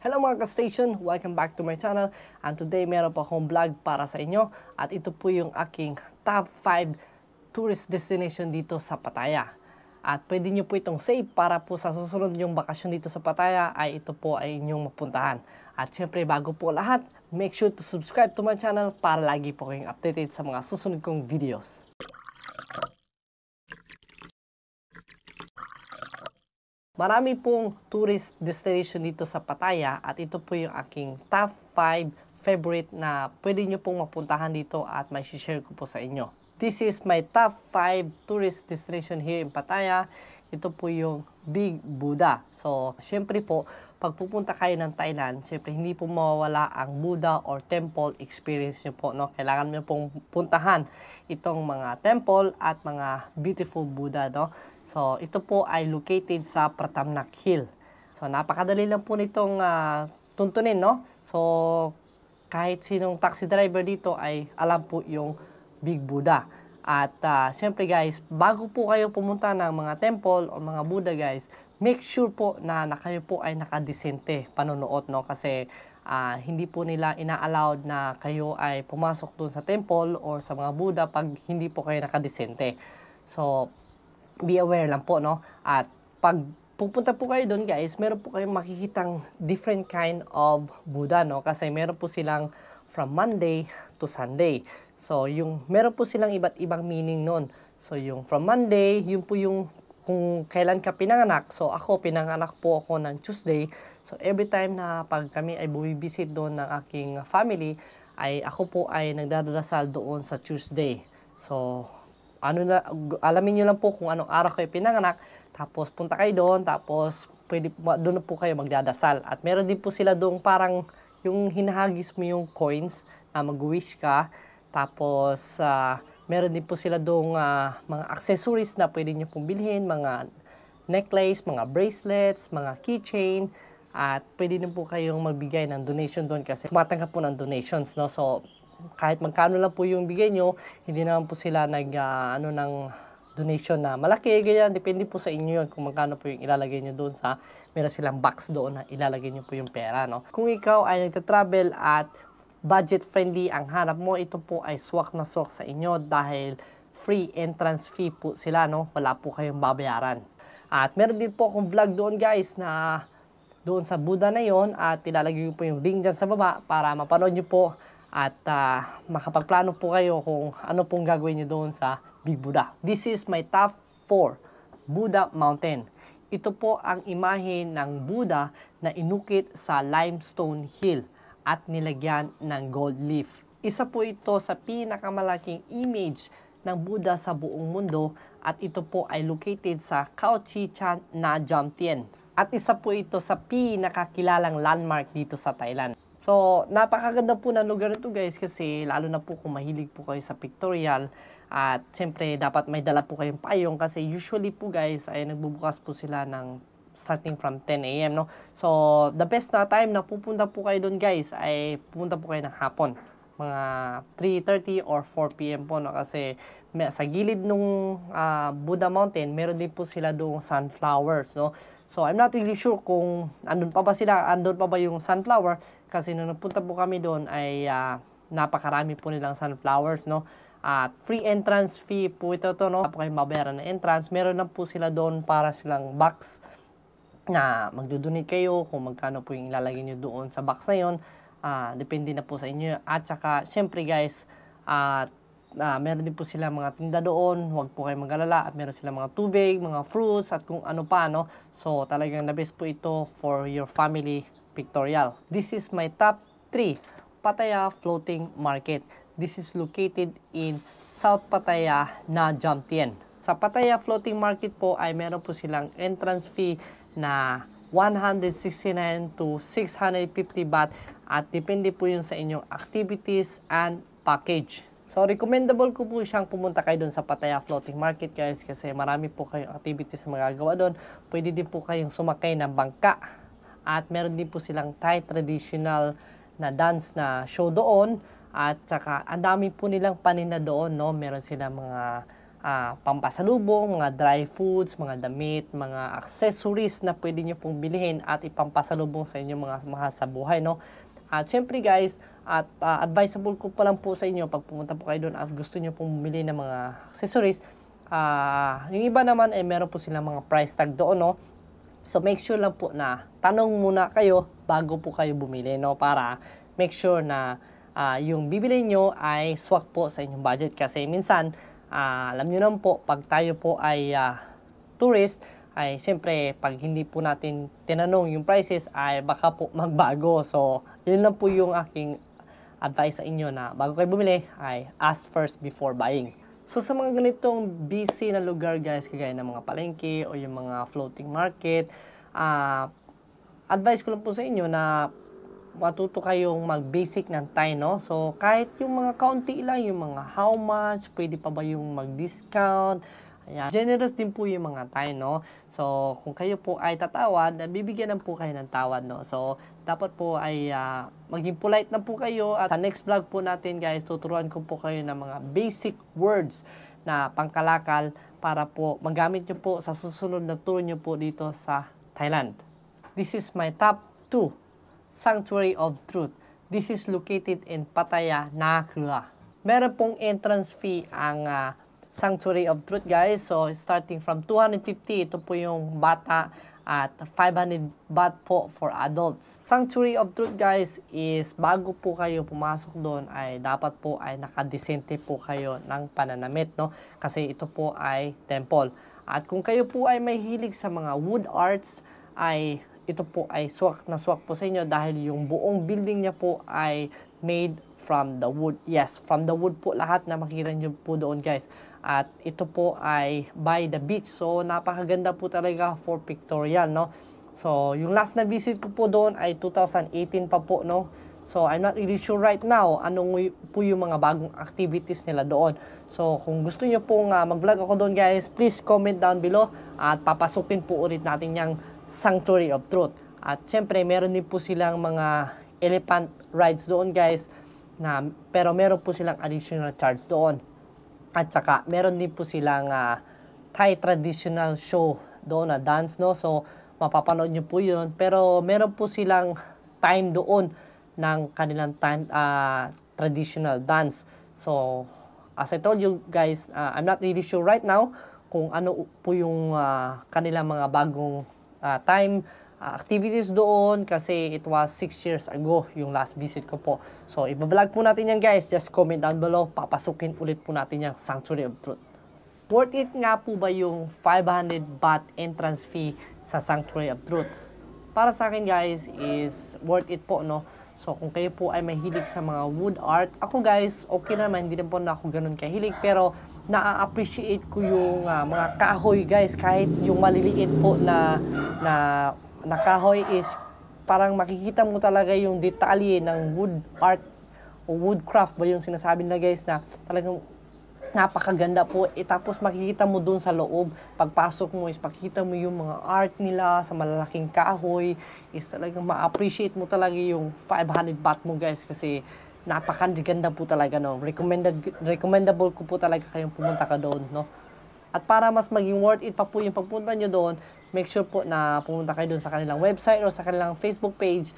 Hello mga ka-station! Welcome back to my channel. And today meron po akong vlog para sa inyo. At ito po yung aking top 5 tourist destination dito sa Pattaya. At pwede nyo po itong save para po sa susunod yung bakasyon dito sa Pattaya ay ito po ay inyong mapuntahan. At syempre bago po lahat, make sure to subscribe to my channel para lagi po kayong updated sa mga susunod kong videos. Marami pong tourist destination dito sa Pattaya at ito po yung aking top 5 favorite na pwede nyo pong mapuntahan dito at may share ko po sa inyo. This is my top 5 tourist destination here in Pattaya. Ito po yung Big Buddha. So, syempre po, pag pupunta kayo ng Thailand, syempre hindi po mawawala ang Buddha or temple experience nyo po. No? Kailangan nyo pong puntahan itong mga temple at mga beautiful Buddha. No? So, ito po ay located sa Pratamnak Hill. So, napakadali lang po nitong tuntunin, no? So, kahit sinong taxi driver dito ay alam po yung Big Buddha. At, syempre guys, bago po kayo pumunta ng mga temple o mga Buddha guys, make sure po na kayo po ay nakadesente panonood, no? Kasi, hindi po nila ina-allowed na kayo ay pumasok doon sa temple or sa mga Buddha pag hindi po kayo nakadesente. So, be aware lang po, no? At pag pupunta po kayo doon, guys, meron po kayong makikitang different kind of Buddha, no? Kasi meron po silang from Monday to Sunday. So, meron po silang iba't ibang meaning nun. So, yung from Monday, yun po yung kung kailan ka pinanganak. So, pinanganak po ako ng Tuesday. So, every time na pag kami ay bumibisit doon ng aking family, ay ako po ay nagdarasal doon sa Tuesday. So, alamin nyo lang po kung anong araw kayo pinanganak, tapos punta kayo doon, tapos doon po kayo magdadasal. At meron din po sila doon parang yung hinahagis mo yung coins na mag-wish ka, tapos meron din po sila doon mga accessories na pwede nyo pong bilhin, mga necklace, mga bracelets, mga keychain, at pwede din po kayong magbigay ng donation doon kasi tumatanggap po ng donations, no? So, kahit magkano lang po yung bigay nyo, hindi naman po sila ng donation na malaki, ganyan. Depende po sa inyo yun kung magkano po yung ilalagay nyo doon meron silang box doon na ilalagay nyo po yung pera, no? Kung ikaw ay nagta-travel at budget friendly ang hanap mo, ito po ay swak na swak sa inyo dahil free entrance fee po sila, no? Wala po kayong babayaran. At meron din po akong vlog doon guys na doon sa Buddha na yon at ilalagay ko po yung link dyan sa baba para mapanood nyo po at makapagplano po kayo kung ano pong gagawin nyo doon sa Big Buddha. This is my top 4, Buddha Mountain. Ito po ang imahe ng Buddha na inukit sa limestone hill at nilagyan ng gold leaf. Isa po ito sa pinakamalaking image ng Buddha sa buong mundo at ito po ay located sa Khao Chi Chan na Jamtien. At isa po ito sa pinakakilalang landmark dito sa Thailand. So, napakaganda po ng lugar ito guys kasi lalo na po kung mahilig po kayo sa pictorial at siyempre dapat may dala po kayong payong kasi usually po guys ay nagbubukas po sila ng starting from 10 AM, no? So, the best na time na pupunta po kayo doon guys ay pupunta po kayo ng hapon. Mga 3:30 or 4 PM po, no? Kasi sa gilid nung Buddha Mountain, meron din po sila doong sunflowers, no? So, I'm not really sure kung andun pa ba yung sunflower kasi nung napunta po kami doon ay napakarami po nilang sunflowers, no? At free entrance fee po ito, no? Wala po kayong mabayaran na entrance. Meron na po sila doon para silang box na magdodonate kayo kung magkano po yung ilalagay nyo doon sa box na yun. Depende na po sa inyo. At saka, syempre guys, meron din po sila mga tinda doon, huwag po kayo mag-alala at meron sila mga tubig, mga fruits at kung ano pa, no? So talagang the best po ito for your family pictorial. This is my top 3, Pattaya Floating Market. This is located in South Pattaya na Jamtien. Sa Pattaya Floating Market po ay meron po silang entrance fee na 169 to 650 baht at depende po yun sa inyong activities and package. So, recommendable ko po siyang pumunta kayo doon sa Pattaya Floating Market guys kasi marami po kayong activities na magagawa doon. Pwede din po kayong sumakay ng bangka at meron din po silang Thai traditional na dance na show doon at saka ang dami po nilang paninda doon, no? Meron silang mga pampasalubong, mga dry foods, mga damit, mga accessories na pwede nyo pong bilhin at ipampasalubong sa inyong mga mahal sa buhay, no? At syempre guys, at advisable ko pa lang po sa inyo pag pumunta po kayo doon at gusto nyo pong bumili ng mga accessories, yung iba naman meron po silang mga price tag doon, no? So make sure lang po na tanong muna kayo bago po kayo bumili, no? Para make sure na yung bibili nyo ay swak po sa inyong budget. Kasi minsan, alam nyo naman po, pag tayo po ay tourist, ay siyempre pag hindi po natin tinanong yung prices ay baka po magbago. So yun lang po yung aking advice sa inyo, na bago kayo bumili ay ask first before buying. So sa mga ganitong busy na lugar guys, kagaya ng mga palengke o yung mga floating market, advice ko lang po sa inyo na matuto kayong mag-basic ng Thai, no? So kahit yung mga kaunti lang, yung mga how much, pwede pa ba yung mag-discount, ayan. Generous din po yung mga Thai, no? So kung kayo po ay tatawad, bibigyan na po kayo ng tawad, no? So dapat po ay maging polite na po kayo. At sa next vlog po natin guys, tuturuan ko po kayo ng mga basic words na pangkalakal para po magamit nyo po sa susunod na tour nyo po dito sa Thailand. This is my top 2 Sanctuary of Truth. This is located in Pattaya, Nakula. Meron pong entrance fee ang Sanctuary of Truth guys. So starting from 250, ito po yung bata, at 500 baht po for adults. Sanctuary of Truth guys is bago po kayo pumasok doon ay dapat po ay nakadesente po kayo ng pananamit, no? Kasi ito po ay temple. At kung kayo po ay may hilig sa mga wood arts, ay ito po ay swak na swak po sa inyo dahil yung buong building niya po ay made from the wood. Yes, from the wood po lahat na makikita nyo po doon guys. At ito po ay by the beach. So napakaganda po talaga for pictorial, no? So yung last na visit ko po doon ay 2018 pa po, no? So I'm not really sure right now anong po yung mga bagong activities nila doon. So kung gusto nyo pong mag-vlog ako doon guys, please comment down below at papasukin po ulit natin yung Sanctuary of Truth. At syempre meron din po silang mga elephant rides doon guys, pero meron po silang additional charge doon. At saka meron din po silang Thai traditional show doon na dance, no? So mapapanood nyo po yun, pero meron po silang time doon ng kanilang time traditional dance. So as I told you guys, I'm not really sure right now kung ano po yung kanilang mga bagong time activities doon, kasi it was 6 years ago yung last visit ko po. So i-vlog po natin yan guys, just comment down below, papasukin ulit po natin yung Sanctuary of Truth. Worth it nga po ba yung 500 baht entrance fee sa Sanctuary of Truth? Para sa akin guys is worth it po, no? So kung kayo po ay mahilig sa mga wood art, ako guys okay naman, hindi na po na ako ganun kahilig, pero na-appreciate ko yung mga kahoy guys, kahit yung maliliit po na kahoy is parang makikita mo talaga yung detalye ng wood art o woodcraft ba yung sinasabi nila guys, na talagang napakaganda po. Tapos makikita mo dun sa loob, pagpasok mo is makikita mo yung mga art nila sa malalaking kahoy, is talagang ma-appreciate mo talaga yung 500 baht mo guys, kasi napakaganda po talaga, no? Recommendable ko po talaga kayong pumunta ka doon, no? At para mas maging worth it pa po yung pagpunta nyo doon, make sure po na pumunta kayo doon sa kanilang website o sa kanilang Facebook page.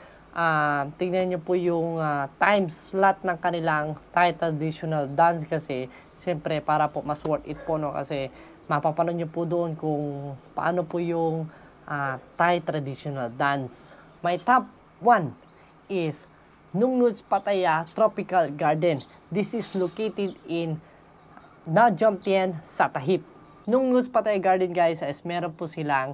Tingnan nyo po yung time slot ng kanilang Thai traditional dance, kasi siyempre para po mas worth it po, no? Kasi mapapanood nyo po doon kung paano po yung Thai traditional dance. My top 1 is Nung Nuts Pattaya Tropical Garden. This is located in Na Jom Tien, Sattahip. Nung Nuts Pattaya Garden guys is meron po silang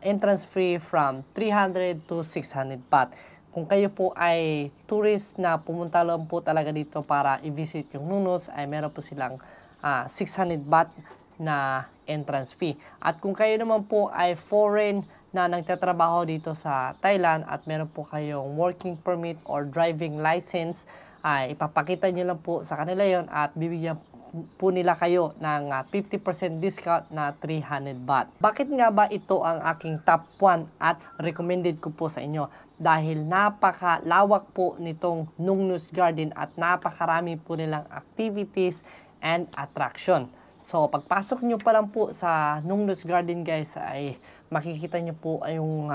entrance fee from 300 to 600 baht. Kung kayo po ay tourist na pumunta lang po talaga dito para i-visit yung Nung Nuts, ay meron po silang 600 baht na entrance fee. At kung kayo naman po ay foreign na nagtatrabaho dito sa Thailand at meron po kayong working permit or driving license, ay ipapakita nyo lang po sa kanila yon at bibigyan po nila kayo ng 50% discount na 300 baht. Bakit nga ba ito ang aking top 1 at recommended ko po sa inyo? Dahil napakalawak po nitong Nung Nuts Garden at napakarami po nilang activities and attraction. So, pagpasok nyo pa lang po sa Nungnos Garden guys, ay makikita nyo po ay yung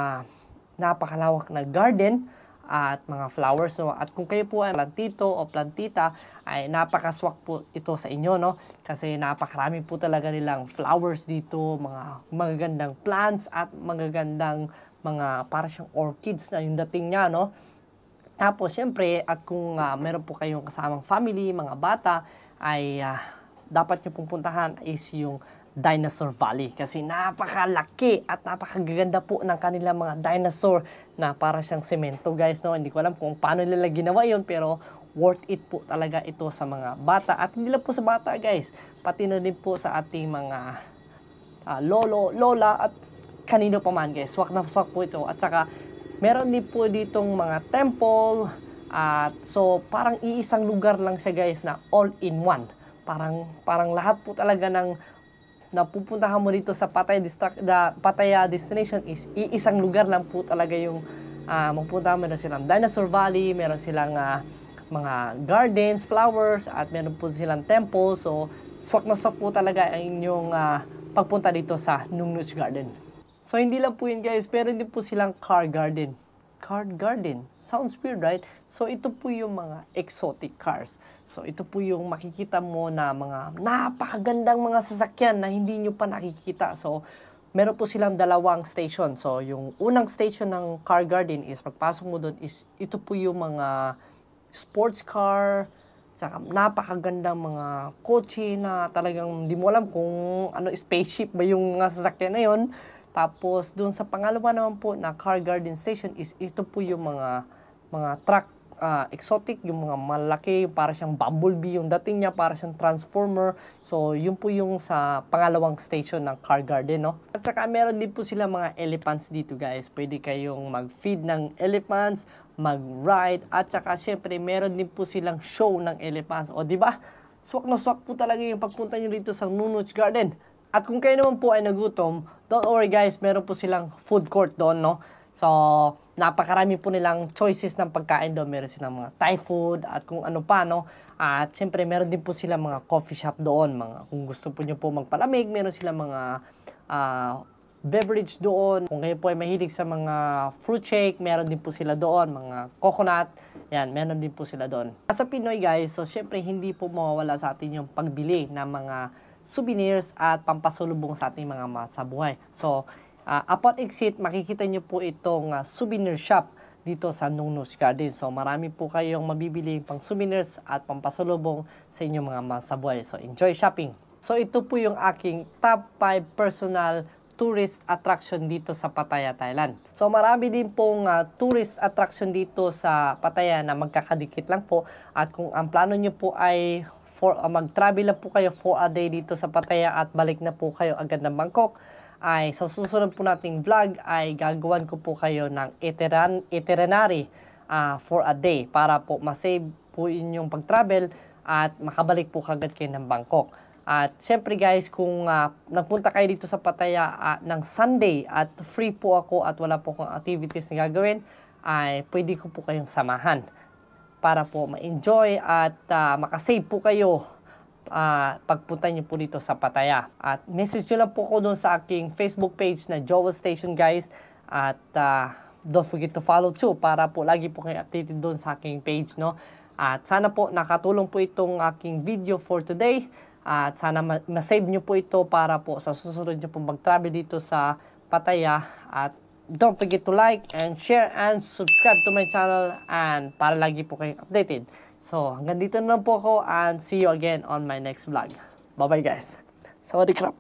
napakalawak na garden at mga flowers, no? At kung kayo po ay plantito o plantita, ay napakaswak po ito sa inyo, no? Kasi napakarami po talaga nilang flowers dito, mga magagandang plants at magagandang mga para siyang orchids na yung dating niya, no? Tapos, syempre, at kung meron po kayong kasamang family, mga bata, ay dapat nyo pong puntahan is yung Dinosaur Valley kasi napakalaki at napakaganda po ng kanilang mga dinosaur na para siyang semento guys, no? Hindi ko alam kung paano nila ginawa yun, pero worth it po talaga ito sa mga bata at hindi lang po sa bata guys, pati na din po sa ating mga lolo, lola at kanino pa man guys. Swak na swak po ito at saka meron din po ditong mga temple at so parang iisang lugar lang siya guys na all in one. Parang lahat po talaga ng napupuntahan mo dito sa Pattaya destination is iisang lugar lang po talaga yung mapupuntahan mo. Meron silang Dinosaur Valley, meron silang mga gardens, flowers, at meron po silang temple. So, swak na swak po talaga ang inyong pagpunta dito sa Nungnos Garden. So, hindi lang po yun guys, meron din po silang car garden. Car garden. Sounds weird, right? So, ito po yung mga exotic cars. So, ito po yung makikita mo na mga napakagandang mga sasakyan na hindi nyo pa nakikita. So, meron po silang dalawang station. So, yung unang station ng car garden is, pagpasok mo doon is, ito po yung mga sports car, saka napakagandang mga kotse na talagang hindi mo alam kung ano, spaceship ba yung sasakyan na yun. Tapos, dun sa pangalawa naman po na car garden station is ito po yung mga truck, exotic, yung mga malaki, para siyang bumblebee, yung dating niya, para siyang transformer. So, yun po yung sa pangalawang station ng car garden, no? At saka, meron din po sila mga elephants dito, guys. Pwede kayong mag-feed ng elephants, mag-ride, at saka, syempre, meron din po silang show ng elephants. O, di ba? Swak na swak po talaga yung pagpunta nyo dito sa Nungnos Garden. At kung kayo naman po ay nagutom, don't worry guys, meron po silang food court doon, no? So, napakarami po nilang choices ng pagkain doon. Meron silang mga Thai food at kung ano pa, no? At siyempre, meron din po silang mga coffee shop doon. Kung gusto po nyo po magpalamig, meron silang mga beverage doon. Kung kayo po ay mahilig sa mga fruit shake, meron din po sila doon. Mga coconut, yan, meron din po sila doon. Sa Pinoy guys, so siyempre, hindi po mawawala sa atin yung pagbili ng mga souvenirs at pampasalubong sa ating mga masabuhay. So, upon exit, makikita nyo po itong souvenir shop dito sa Nungnos Garden. So, marami po kayong mabibili pang souvenirs at pampasalubong sa inyong mga masabuhay. So, enjoy shopping! So, ito po yung aking top 5 personal tourist attraction dito sa Pattaya, Thailand. So, marami din pong tourist attraction dito sa Pattaya na magkakadikit lang po. At kung ang plano nyo po ay mag-travel lang po kayo for a day dito sa Pattaya at balik na po kayo agad ng Bangkok, ay sa susunod po nating vlog ay gagawan ko po kayo ng itinerary for a day para po masave po inyong pag-travel at makabalik po kagad kayo ng Bangkok. At syempre guys, kung nagpunta kayo dito sa Pattaya ng Sunday at free po ako at wala po akong activities na gagawin, ay pwede ko po kayong samahan para po ma-enjoy at makasave po kayo pagpunta nyo po dito sa Pattaya. At message nyo lang po ko doon sa aking Facebook page na Joel Station guys. At don't forget to follow too para po lagi po kayo updated doon sa aking page, no? At sana po nakatulong po itong aking video for today. At sana ma-save nyo po ito para po sa susunod nyo po mag-travel dito sa Pattaya. At don't forget to like and share and subscribe to my channel and para lagi po kayong updated. So, hanggang dito na lang po ako and see you again on my next vlog. Bye-bye guys. Sawadee krap.